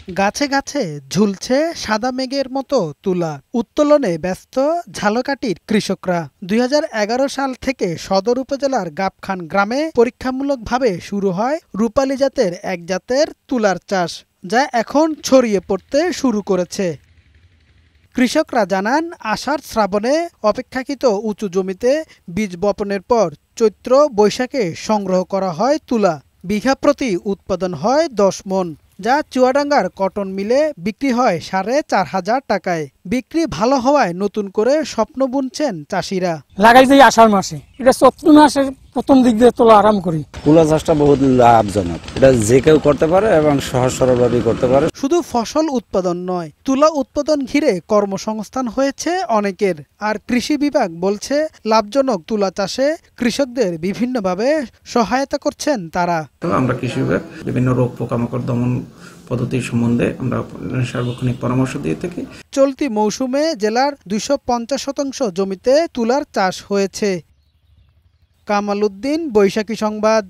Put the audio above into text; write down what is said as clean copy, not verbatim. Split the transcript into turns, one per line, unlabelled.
গাছে গাছে ঝুলছে সাদা মেঘের মতো তুলা। উত্তোলনে ব্যস্ত ঝালকাঠির কৃষকরা। ২০১১ সাল থেকে সদর উপজেলার গাবখান গ্রামে পরীক্ষামূলকভাবে শুরু হয় রূপালী জাতের এক জাতের তুলার চাষ, যা এখন ছড়িয়ে পড়তে শুরু করেছে। কৃষকরা জানান, আষাঢ় শ্রাবণে অপেক্ষাকৃত উঁচু জমিতে বীজ বপনের পর চৈত্র বৈশাখে সংগ্রহ করা হয় তুলা। বিঘা প্রতি উৎপাদন হয় ১০ মণ, যা চুয়াডাঙ্গার কটন মিলে বিক্রি হয় ৪,৫০০ টাকায়। বিক্রি ভালো হওয়ায় নতুন করে স্বপ্ন বুনছেন চাষিরা।
লাগাই যাই আষাঢ় মাসে, এটা চৈত্র মাসের প্রথম দিক দিয়ে তোলা আরাম করি।
তুলা চাষটা বহুত লাভজনক, এটা যে কেউ করতে পারে এবং সহজ সরলভাবে করতে পারে।
শুধু ফসল উৎপাদন নয়, তুলা উৎপাদন ঘিরে কর্মসংস্থান হয়েছে অনেকের। আর কৃষি বিভাগ বলছে, লাভজনক তুলা চাষে কৃষকদের বিভিন্নভাবে সহায়তা করছেন তারা।
আমরা কৃষি বিভাগ বিভিন্ন রোগ পোকামাকড় দমন পদ্ধতি সম্বন্ধে আমরা সার্বক্ষণিক পরামর্শ দিয়ে থাকি।
চলতি মৌসুমে জেলার ২৫০% জমিতে তুলার চাষ হয়েছে। কামাল উদ্দিন, বৈশাখী সংবাদ।